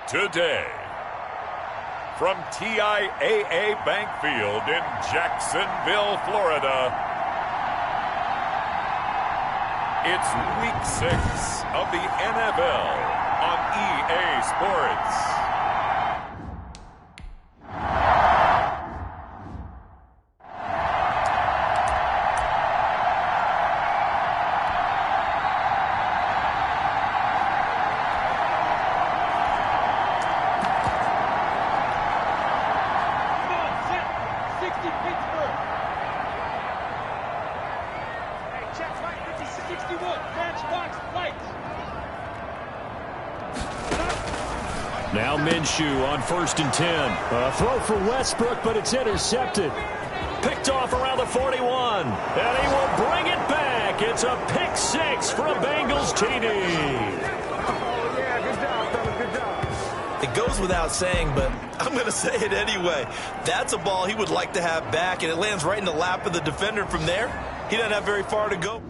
Today, from TIAA Bank Field in Jacksonville, Florida, it's Week 6 of the NFL on EA Sports. Now Minshew on 1st and 10. A throw for Westbrook, but it's intercepted. Picked off around the 41. And he will bring it back. It's a pick six for a Bengals TD. Oh, yeah, good job, fellas, good job. It goes without saying, but I'm going to say it anyway. That's a ball he would like to have back, and it lands right in the lap of the defender from there. He doesn't have very far to go.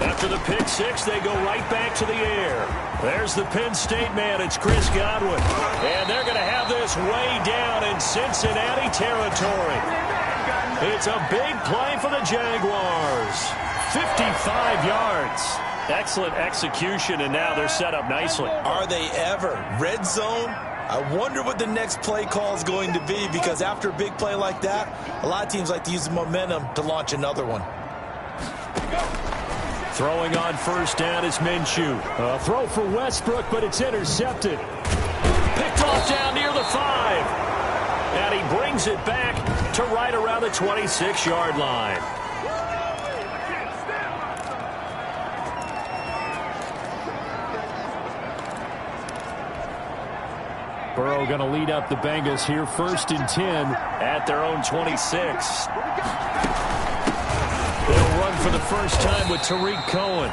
After the pick six, they go right back to the air. There's the Penn State man. It's Chris Godwin. And they're going to have this way down in Cincinnati territory. It's a big play for the Jaguars. 55 yards. Excellent execution, and now they're set up nicely. Are they ever? Red zone? I wonder what the next play call is going to be, because after a big play like that, a lot of teams like to use the momentum to launch another one. Throwing on 1st down is Minshew. A throw for Westbrook, but it's intercepted. Picked off down near the 5. And he brings it back to right around the 26-yard line. Burrow going to lead up the Bengals here, 1st and 10 at their own 26. They'll run for the first time with Tariq Cohen.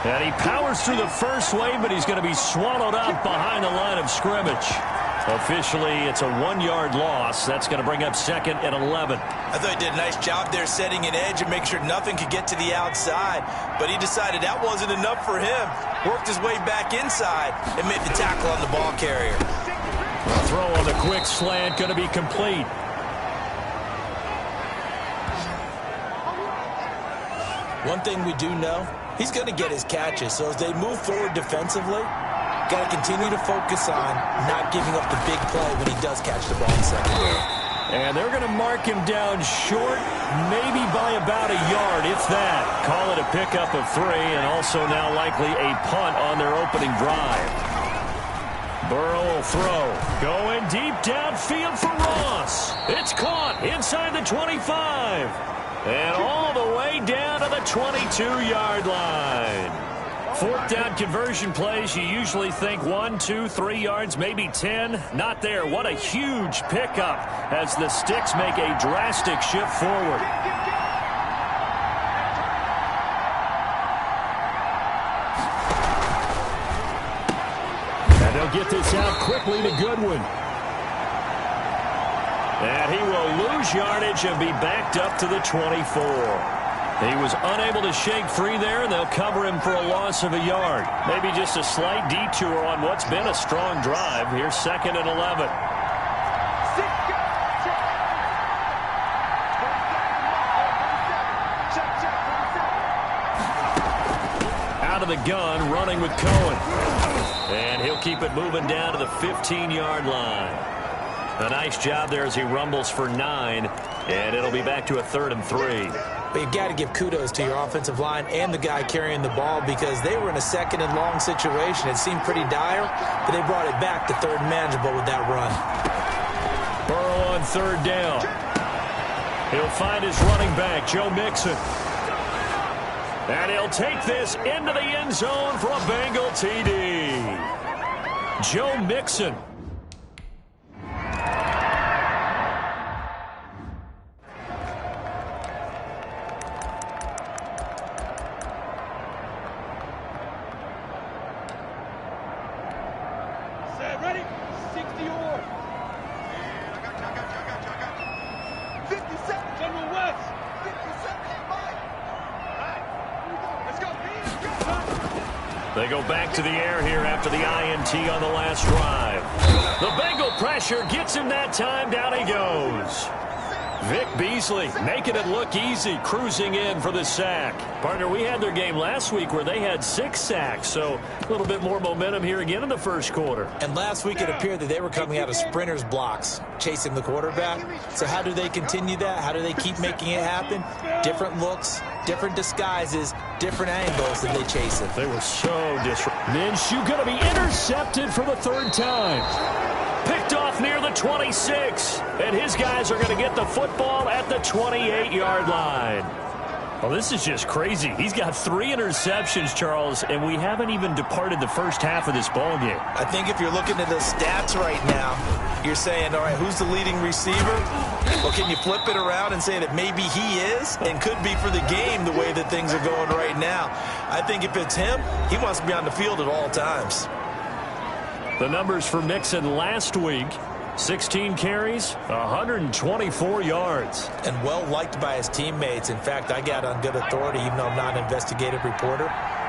And he powers through the first wave, but he's going to be swallowed up behind the line of scrimmage. Officially, it's a 1-yard loss. That's going to bring up 2nd and 11. I thought he did a nice job there setting an edge and making sure nothing could get to the outside. But he decided that wasn't enough for him. Worked his way back inside and made the tackle on the ball carrier. The throw on the quick slant going to be complete. One thing we do know, he's going to get his catches. So as they move forward defensively, got to continue to focus on not giving up the big play when he does catch the ball in secondary. And they're going to mark him down short, maybe by about a yard, if that. Call it a pickup of 3, and also now likely a punt on their opening drive. Burrow will throw. Going deep downfield for Ross. It's caught inside the 25. And all the way down to the 22-yard line. 4th down conversion plays, you usually think 1, 2, 3 yards, maybe 10. Not there. What a huge pickup as the Sticks make a drastic shift forward. And they'll get this out quickly to Goodwin. And he will lose yardage and be backed up to the 24. He was unable to shake free there, and they'll cover him for a loss of a yard. Maybe just a slight detour on what's been a strong drive. Here's 2nd and 11. Out of the gun, running with Cohen. And he'll keep it moving down to the 15-yard line. A nice job there as he rumbles for 9, and it'll be back to a 3rd and 3. But you've got to give kudos to your offensive line and the guy carrying the ball, because they were in a 2nd and long situation. It seemed pretty dire, but they brought it back to 3rd and manageable with that run. Burrow on 3rd down. He'll find his running back, Joe Mixon. And he'll take this into the end zone for a Bengal TD. Joe Mixon. Ready? 60 or. I got you. 50 seconds. General West. 50 seconds. Mike. All right. Let's go. They go back to the air here after the INT on the last drive. The Bengal pressure gets him that time. Down he goes. Vic Beasley making it look easy, cruising in for the sack. Partner, we had their game last week where they had 6 sacks, so a little bit more momentum here again in the first quarter. And last week it appeared that they were coming out of sprinters blocks, chasing the quarterback. So how do they continue that? How do they keep making it happen? Different looks, different disguises, different angles that they chase it. They were so disruptive. Minshew going to be intercepted for the 3rd time. Picked off near the 26, and his guys are going to get the football at the 28-yard line. Well, this is just crazy. He's got 3 interceptions, Charles, and we haven't even departed the first half of this ball game. I think if you're looking at the stats right now, you're saying, all right, who's the leading receiver? Well, can you flip it around and say that maybe he is and could be for the game the way that things are going right now? I think if it's him, he wants to be on the field at all times. The numbers for Mixon last week, 16 carries, 124 yards. And well-liked by his teammates. In fact, I got on good authority, even though I'm not an investigative reporter,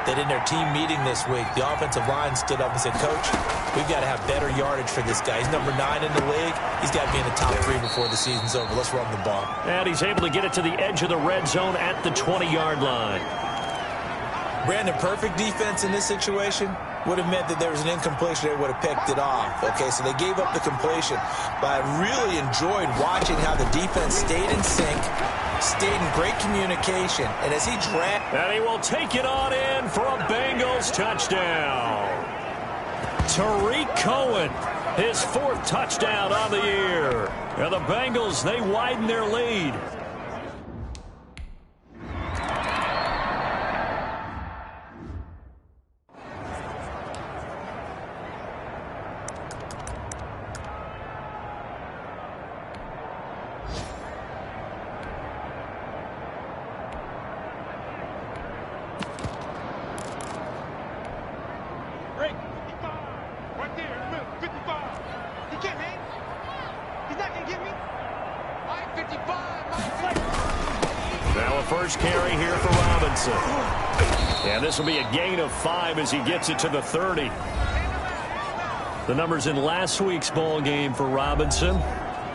that in their team meeting this week, the offensive line stood up and said, Coach, we've got to have better yardage for this guy. He's number 9 in the league. He's got to be in the top 3 before the season's over. Let's run the ball. And he's able to get it to the edge of the red zone at the 20-yard line. Brandon, perfect defense in this situation would have meant that there was an incompletion. They would have picked it off. Okay, so they gave up the completion. But I really enjoyed watching how the defense stayed in sync, stayed in great communication, and as he dragged... And he will take it on in for a Bengals touchdown. Tariq Cohen, his 4th touchdown on the year. And the Bengals, they widen their lead. First carry here for Robinson. And this will be a gain of 5 as he gets it to the 30. The numbers in last week's ball game for Robinson.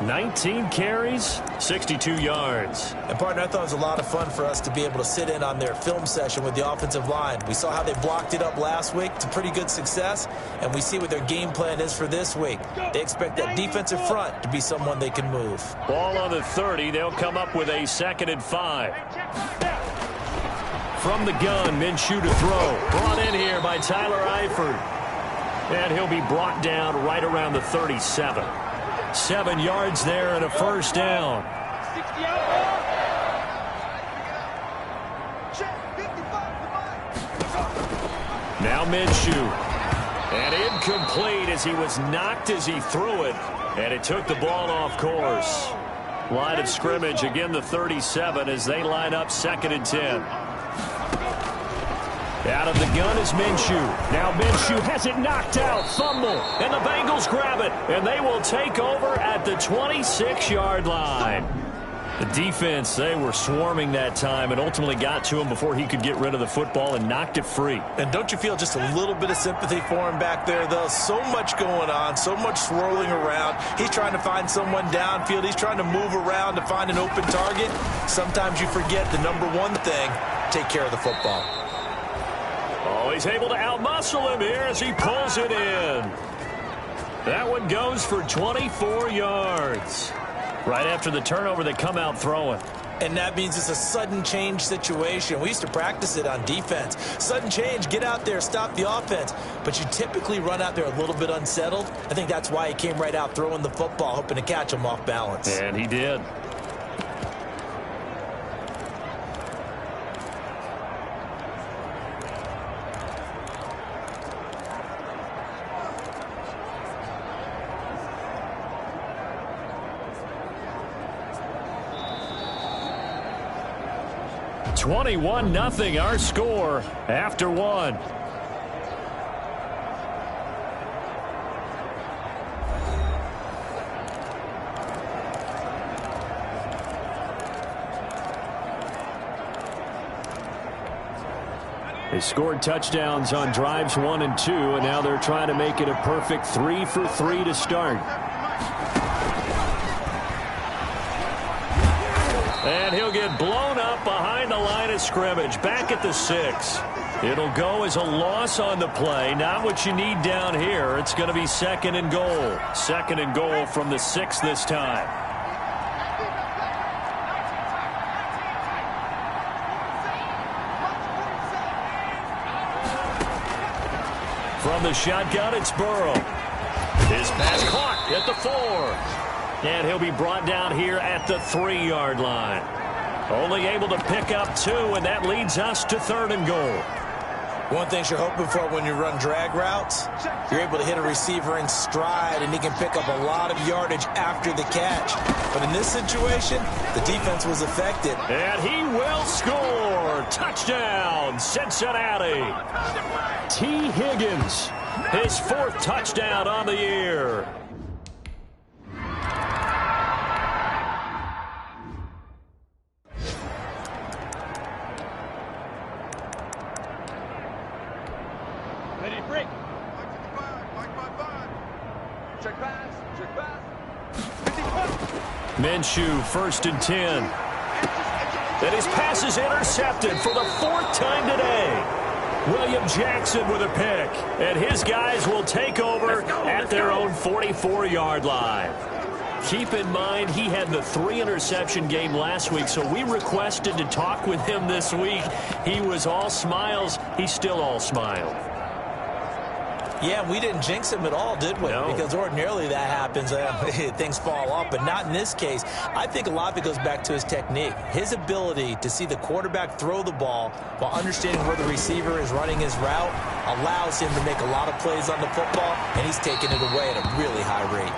19 carries, 62 yards. And, partner, I thought it was a lot of fun for us to be able to sit in on their film session with the offensive line. We saw how they blocked it up last week. It's a pretty good success, and we see what their game plan is for this week. They expect that defensive front to be someone they can move. Ball on the 30. They'll come up with a 2nd and 5. From the gun, Minshew to throw. Brought in here by Tyler Eifert. And he'll be brought down right around the 37. 7 yards there and a first down. Now Minshew. And incomplete as he was knocked as he threw it. And it took the ball off course. Line of scrimmage, again the 37 as they line up 2nd and 10. Out of the gun is Minshew. Now Minshew has it knocked out. Fumble. And the Bengals grab it. And they will take over at the 26-yard line. The defense, they were swarming that time and ultimately got to him before he could get rid of the football and knocked it free. And don't you feel just a little bit of sympathy for him back there, though? So much going on, so much swirling around. He's trying to find someone downfield. He's trying to move around to find an open target. Sometimes you forget the number one thing, take care of the football. Oh, he's able to outmuscle him here as he pulls it in. That one goes for 24 yards. Right after the turnover, they come out throwing. And that means it's a sudden change situation. We used to practice it on defense. Sudden change, get out there, stop the offense. But you typically run out there a little bit unsettled. I think that's why he came right out throwing the football, hoping to catch him off balance. And he did. 21-0 our score after one. They scored touchdowns on drives 1 and 2, and now they're trying to make it a perfect 3 for 3 to start. And he'll get blown up behind the line of scrimmage, back at the 6. It'll go as a loss on the play. Not what you need down here. It's going to be 2nd and goal. 2nd and goal from the 6 this time. From the shotgun, it's Burrow. His pass caught at the 4. And he'll be brought down here at the 3-yard line. Only able to pick up 2, and that leads us to 3rd and goal. One thing you're hoping for when you run drag routes, you're able to hit a receiver in stride, and he can pick up a lot of yardage after the catch. But in this situation, the defense was affected. And he will score. Touchdown, Cincinnati. T. Higgins, his 4th touchdown on the year. Ready, break. Check pass. Check pass. Minshew, 1st and 10. And his pass is intercepted for the 4th time today. William Jackson with a pick. And his guys will take over at their own 44-yard line. Keep in mind, he had the 3-interception game last week, so we requested to talk with him this week. He was all smiles. He's still all smile. Yeah, we didn't jinx him at all, did we? No. Because ordinarily that happens. Things fall off, but not in this case. I think a lot of it goes back to his technique. His ability to see the quarterback throw the ball while understanding where the receiver is running his route allows him to make a lot of plays on the football, and he's taking it away at a really high rate.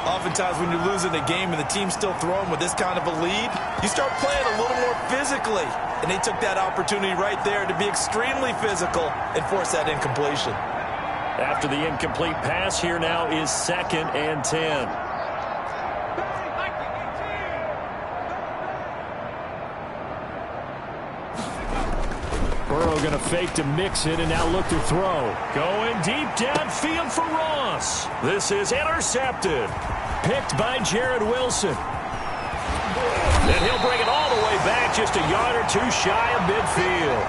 Oftentimes when you lose in a game and the team's still throwing with this kind of a lead, you start playing a little more physically. And they took that opportunity right there to be extremely physical and force that incompletion. After the incomplete pass, here now is 2nd and 10. Burrow going to fake to Mixon and now look to throw. Going deep downfield for Ross. This is intercepted. Picked by Jared Wilson. And he'll bring it all the way back, just a yard or 2 shy of midfield.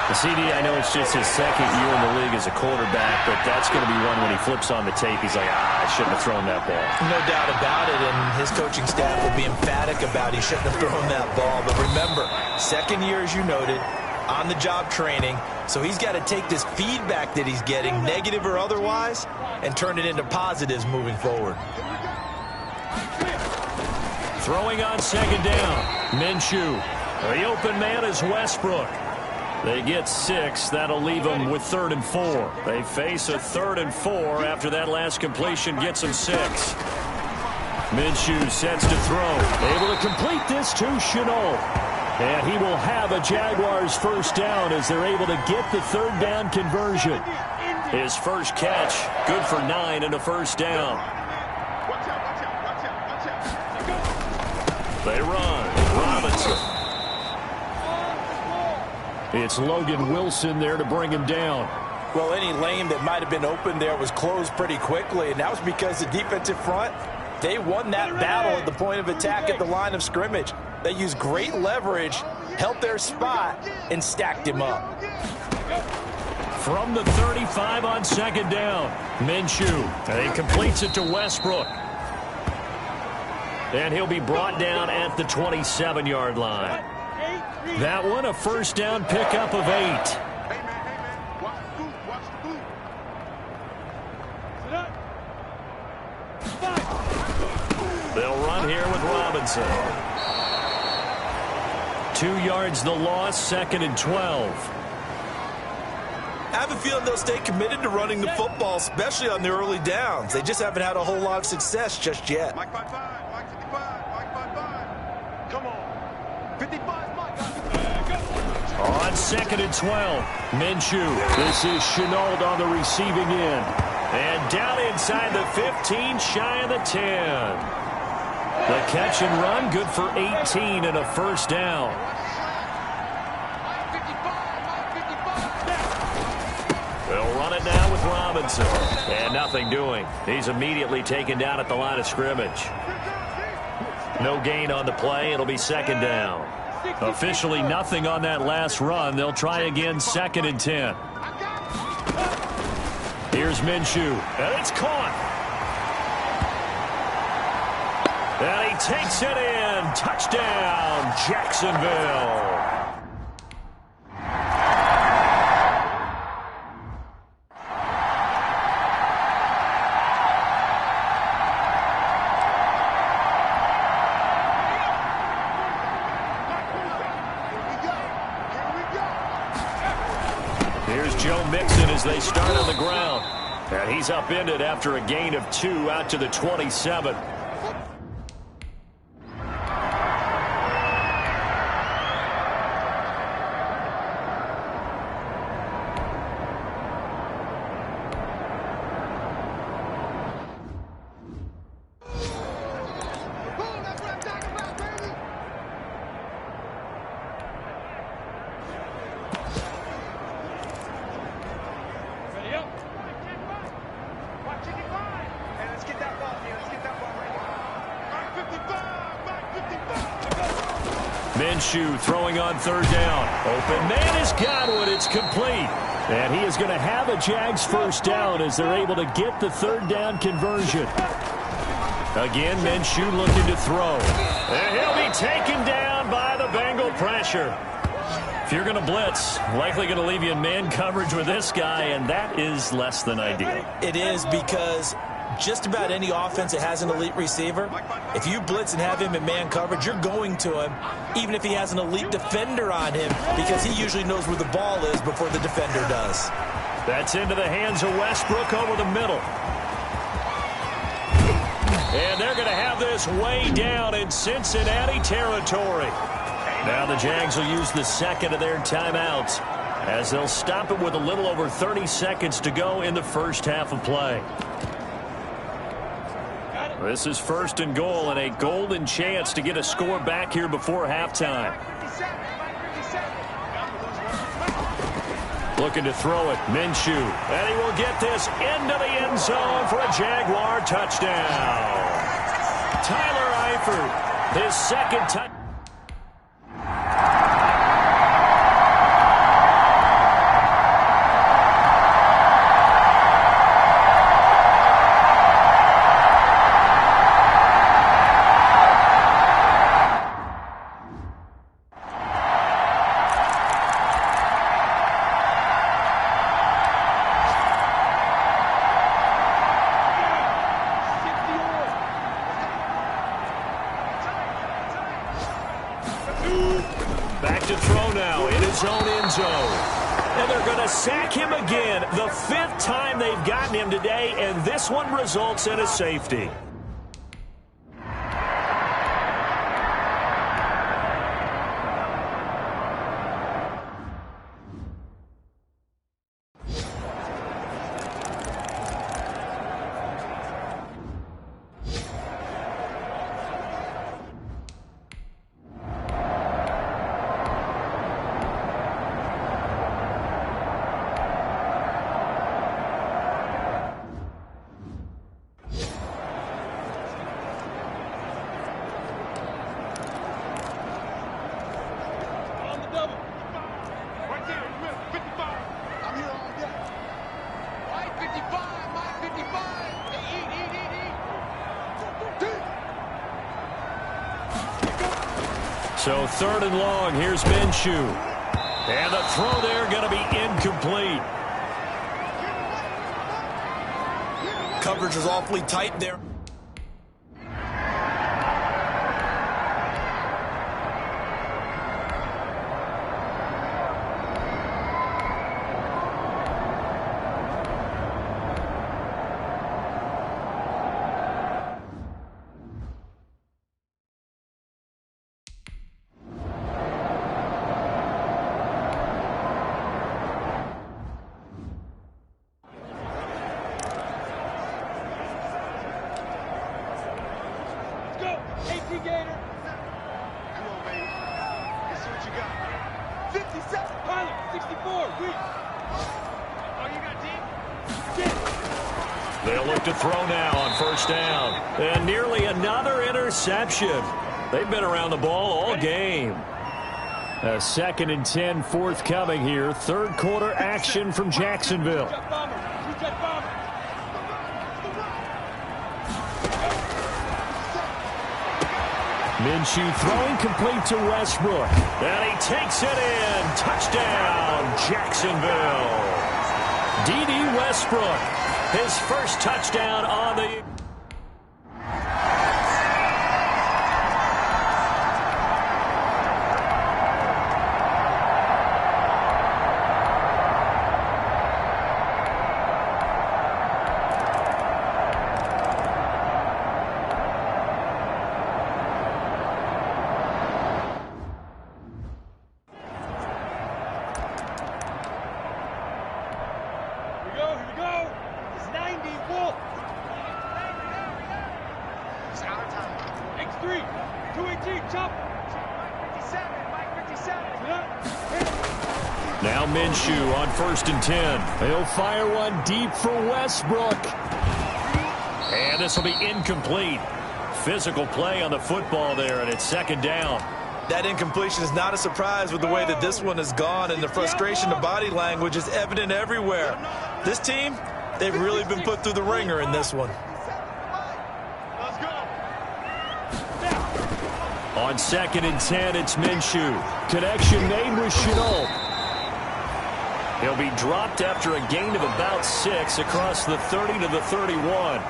The CD, I know it's just his 2nd year in the league as a quarterback, but that's going to be one when he flips on the tape. He's like, I shouldn't have thrown that ball. No doubt about it, and his coaching staff will be emphatic about he shouldn't have thrown that ball. But remember, 2nd year, as you noted, on-the-job training, so he's got to take this feedback that he's getting, negative or otherwise, and turn it into positives moving forward. Throwing on 2nd down. Minshew. The open man is Westbrook. They get 6. That'll leave them with 3rd and 4. They face a 3rd and 4 after that last completion gets them 6. Minshew sets to throw. Able to complete this to Shenault. And he will have a Jaguars 1st down as they're able to get the 3rd down conversion. His first catch, good for 9 and a 1st down. They run. Robinson. It's Logan Wilson there to bring him down. Well, any lane that might have been open there was closed pretty quickly, and that was because the defensive front, they won that battle at the point of attack at the line of scrimmage. They used great leverage, held their spot, and stacked him up. From the 35 on 2nd down, Minshew. And he completes it to Westbrook. And he'll be brought down at the 27-yard line. That one, a 1st down pickup of 8. Hey, man. Watch the boot. Watch the boot. Sit up. They'll run here with Robinson. 2 yards the loss, 2nd and 12. I have a feeling they'll stay committed to running the football, especially on the early downs. They just haven't had a whole lot of success just yet. Mike 55. Mike 55. Mike 55. Come on. 55. It's 2nd and 12. Minshew. This is Chenault on the receiving end. And down inside the 15, shy of the 10. The catch and run, good for 18 and a first down. They'll run it now with Robinson. And nothing doing. He's immediately taken down at the line of scrimmage. No gain on the play. It'll be 2nd down. Officially nothing on that last run. They'll try again 2nd and 10. Here's Minshew. And it's caught. And he takes it in. Touchdown, Jacksonville. As they start on the ground. And he's upended after a gain of 2 out to the 27. Minshew throwing on 3rd down. Open man has got one. It's complete. And he is going to have a Jags first down as they're able to get the 3rd down conversion. Again, Minshew looking to throw. And he'll be taken down by the Bengal pressure. If you're going to blitz, likely going to leave you in man coverage with this guy, and that is less than ideal. It is, because just about any offense that has an elite receiver, if you blitz and have him in man coverage, you're going to him, even if he has an elite defender on him, because he usually knows where the ball is before the defender does. That's into the hands of Westbrook over the middle. And they're going to have this way down in Cincinnati territory. Now the Jags will use the 2nd of their timeouts as they'll stop it with a little over 30 seconds to go in the first half of play. This is 1st and goal and a golden chance to get a score back here before halftime. Looking to throw it, Minshew. And he will get this into the end zone for a Jaguar touchdown. Tyler Eifert, his 2nd touchdown. Back to throw now in his own end zone. And they're going to sack him again. The 5th time they've gotten him today, and this one results in a safety. So 3rd and long, here's Minshew. And the throw there going to be incomplete. Coverage is awfully tight there. They'll look to throw now on first down. And nearly another interception. They've been around the ball all game. A 2nd and 10 forthcoming here. Third quarter action from Jacksonville. Minshew throwing complete to Westbrook. And he takes it in. Touchdown, Jacksonville. D.D. Westbrook, his first touchdown on the... Now Minshew on 1st and 10. He'll fire one deep for Westbrook. And this will be incomplete. Physical play on the football there, and it's 2nd down. That incompletion is not a surprise with the way that this one has gone, and the frustration of body language is evident everywhere. This team, they've really been put through the ringer in this one. On 2nd and 10, it's Minshew. Connection made with Shenault. He'll be dropped after a gain of about 6 across the 30 to the 31.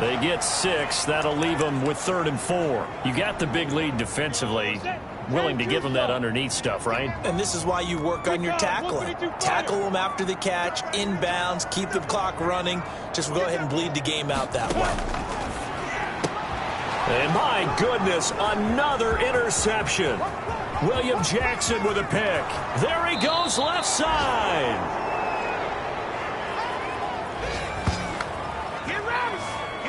They get 6. That'll leave them with 3rd and 4. You got the big lead defensively. Willing to give them that underneath stuff, right? And this is why you work on your tackling. Tackle them after the catch, inbounds, keep the clock running. Just go ahead and bleed the game out that way. And my goodness, another interception. William Jackson with a pick. There he goes left side.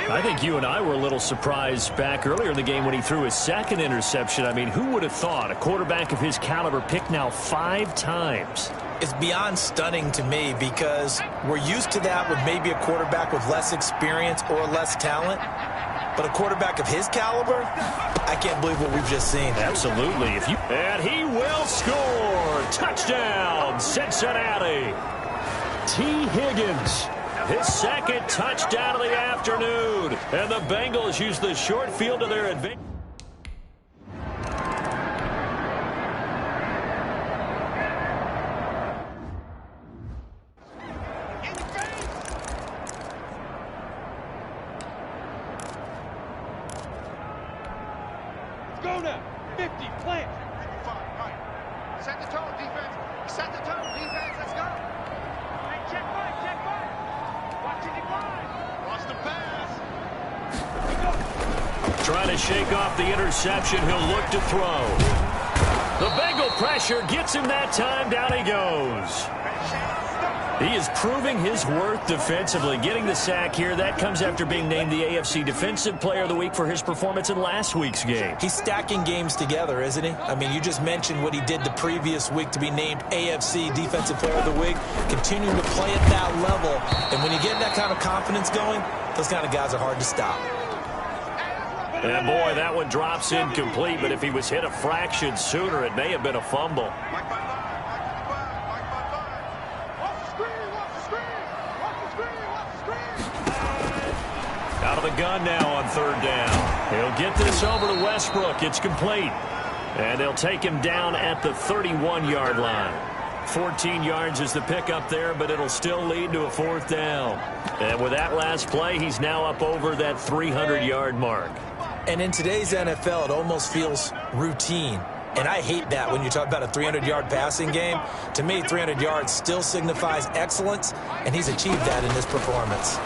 I think you and I were a little surprised back earlier in the game when he threw his 2nd interception. I mean, who would have thought a quarterback of his caliber picked now 5 times? It's beyond stunning to me because we're used to that with maybe a quarterback with less experience or less talent. But a quarterback of his caliber, I can't believe what we've just seen. Absolutely. And he will score. Touchdown, Cincinnati. T. Higgins, his 2nd touchdown of the afternoon. And the Bengals use the short field to their advantage. Go now. 50, plant. 55, right. Set the tone, defense. Set the tone, defense. Let's go. Hey, check back, check back. Watch it decline. Watch the pass. Trying to shake off the interception. He'll look to throw. The Bengal pressure gets him that time. Down he goes. He is proving his worth defensively. Getting the sack here, that comes after being named the AFC Defensive Player of the Week for his performance in last week's game. He's stacking games together, isn't he? I mean, you just mentioned what he did the previous week to be named AFC Defensive Player of the Week, continuing to play at that level. And when you get that kind of confidence going, those kind of guys are hard to stop. And boy, that one drops incomplete, but if he was hit a fraction sooner, it may have been a fumble. Out of the gun now on 3rd down. He'll get this over to Westbrook. It's complete. And they'll take him down at the 31-yard line. 14 yards is the pickup there, but it'll still lead to a 4th down. And with that last play, he's now up over that 300-yard mark. And in today's NFL, it almost feels routine. And I hate that when you talk about a 300-yard passing game. To me, 300 yards still signifies excellence, and he's achieved that in this performance.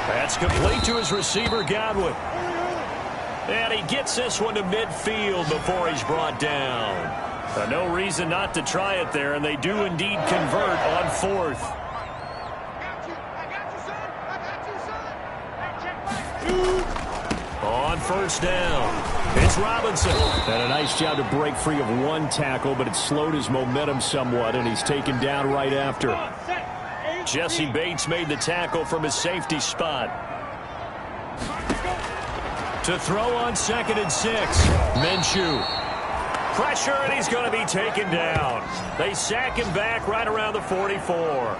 That's complete to his receiver, Godwin. And he gets this one to midfield before he's brought down. No reason not to try it there, and they do indeed convert on 4th. On 1st down, it's Robinson. And a nice job to break free of one tackle, but it slowed his momentum somewhat, and he's taken down right after. Jesse Bates made the tackle from his safety spot. To throw on 2nd and 6. Minshew. Pressure, and he's going to be taken down. They sack him back right around the 44.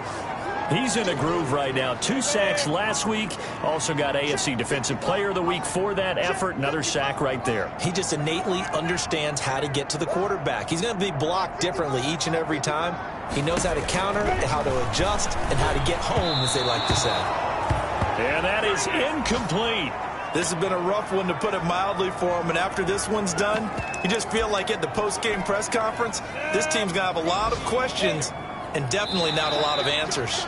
He's in a groove right now. 2 sacks last week. Also got AFC Defensive Player of the Week for that effort. Another sack right there. He just innately understands how to get to the quarterback. He's going to be blocked differently each and every time. He knows how to counter, how to adjust, and how to get home, as they like to say. And that is incomplete. This has been a rough one, to put it mildly, for him. And after this one's done, you just feel like at the post-game press conference, this team's going to have a lot of questions and definitely not a lot of answers.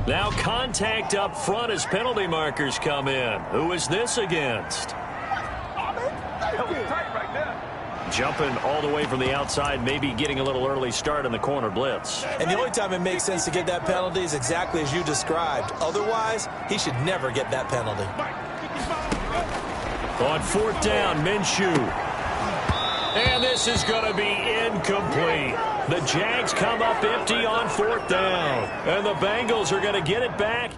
Now contact up front as penalty markers come in. Who is this against? Jumping all the way from the outside, maybe getting a little early start in the corner blitz. And the only time it makes sense to get that penalty is exactly as you described. Otherwise, he should never get that penalty. On 4th down, Minshew. And this is going to be incomplete. The Jags come up empty on 4th down. And the Bengals are going to get it back.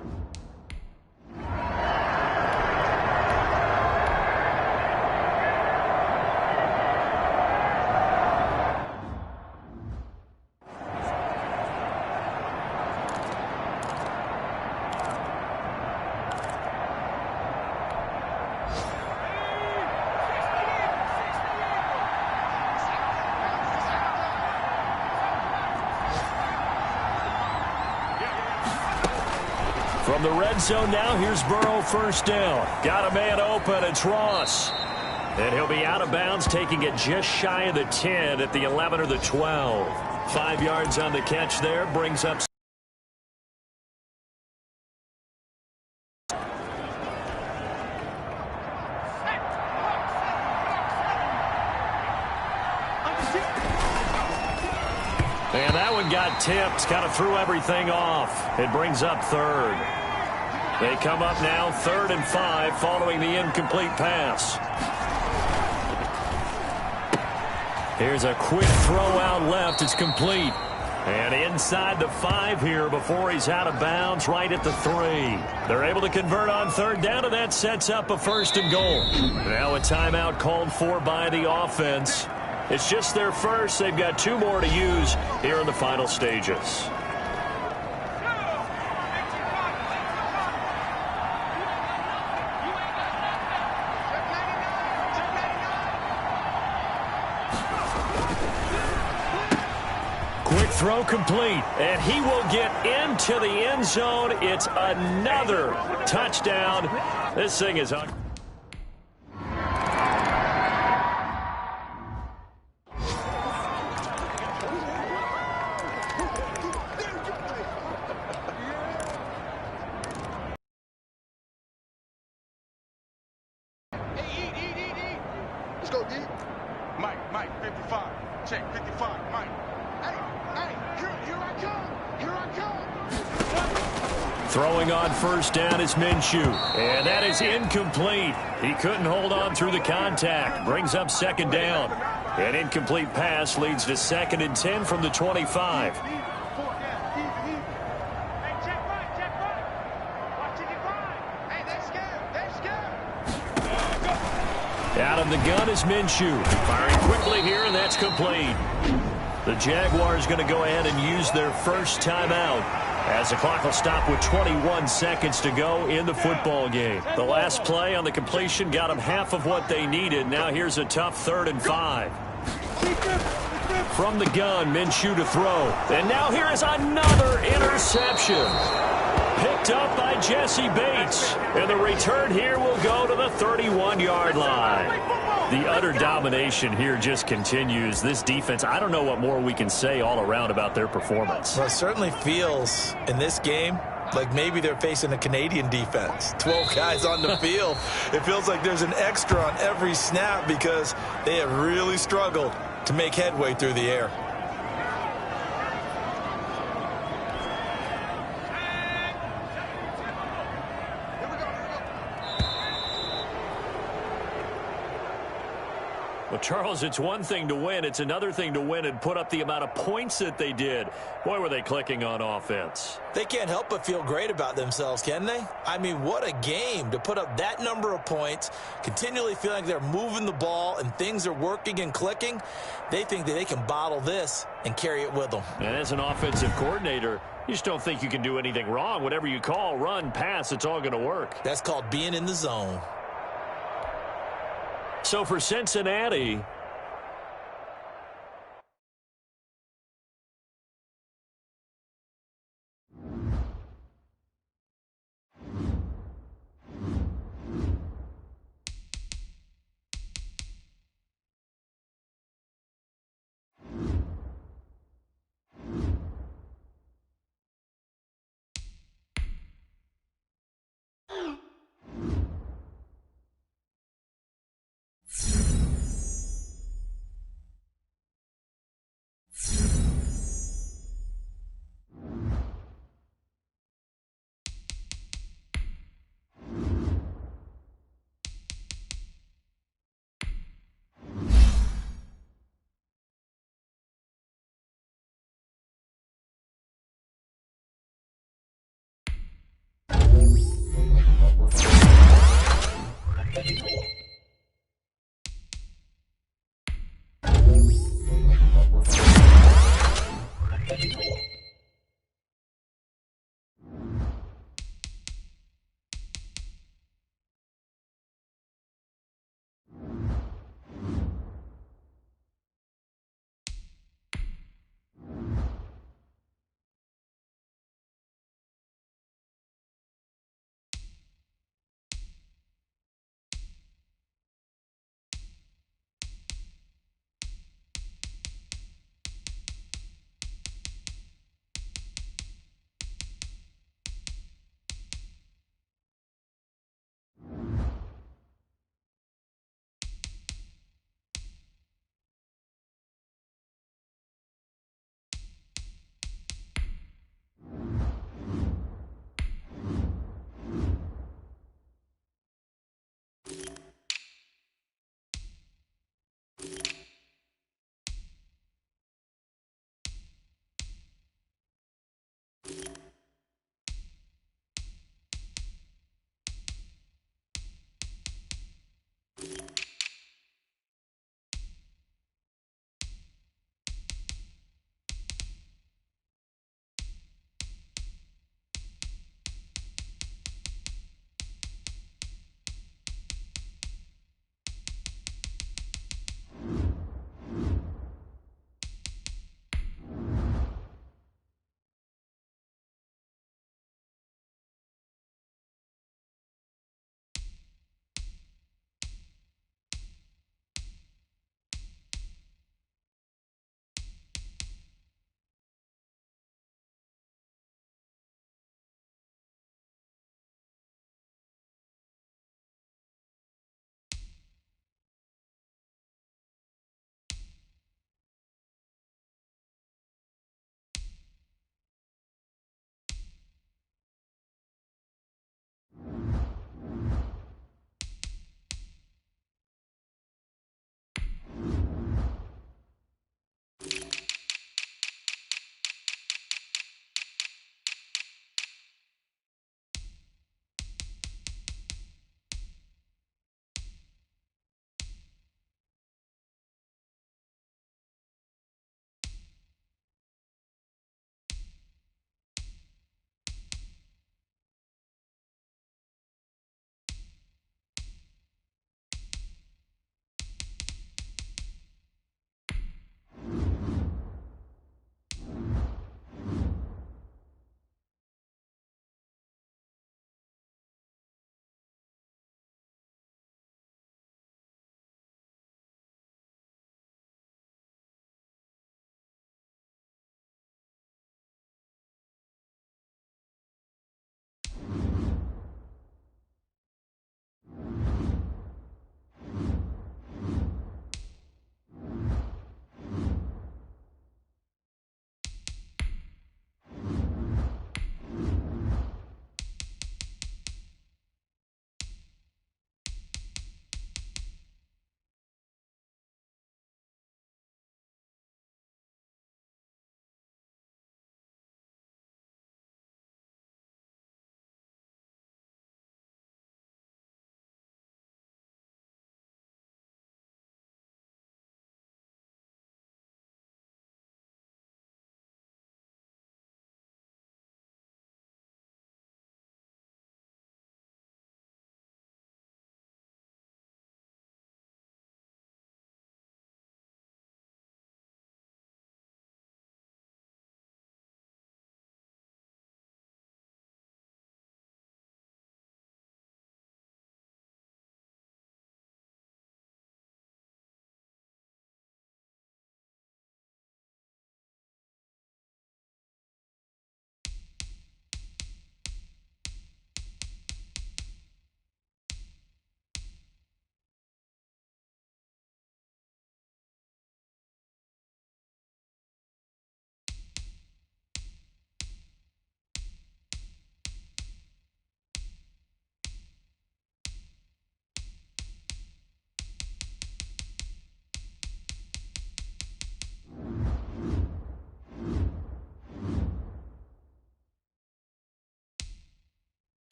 From the red zone now, here's Burrow, 1st down. Got a man open, it's Ross. And he'll be out of bounds, taking it just shy of the 10 at the 11 or the 12. 5 yards on the catch there, brings up. And that one got tipped, kind of threw everything off. It brings up 3rd. They come up now 3rd and 5 following the incomplete pass. Here's a quick throw out left. It's complete. And inside the 5 here before he's out of bounds, right at the 3. They're able to convert on 3rd down, and that sets up a 1st and goal. Now a timeout called for by the offense. It's just their first. They've got 2 more to use here in the final stages. Quick throw complete, and he will get into the end zone. It's another touchdown. This thing is on. Mike, 55. Check, 55, Mike. Hey, here I come. Throwing on 1st down is Minshew. And that is incomplete. He couldn't hold on through the contact. Brings up 2nd down. An incomplete pass leads to 2nd and 10 from the 25. Out of the gun is Minshew. Firing quickly here, and that's complete. The Jaguars going to go ahead and use their first timeout as the clock will stop with 21 seconds to go in the football game. The last play on the completion got them half of what they needed. Now here's a tough 3rd and 5. From the gun, Minshew to throw. And now here is another interception. Picked up by Jesse Bates. And the return here will go to the 31-yard line. The utter domination here just continues. This defense, I don't know what more we can say all around about their performance. Well, it certainly feels in this game like maybe they're facing a Canadian defense. 12 guys on the field. It feels like there's an extra on every snap because they have really struggled to make headway through the air. Well, Charles, it's one thing to win. It's another thing to win and put up the amount of points that they did. Boy, were they clicking on offense. They can't help but feel great about themselves, can they? I mean, what a game to put up that number of points, continually feeling like they're moving the ball and things are working and clicking. They think that they can bottle this and carry it with them. And as an offensive coordinator, you just don't think you can do anything wrong. Whatever you call, run, pass, it's all going to work. That's called being in the zone. So for Cincinnati,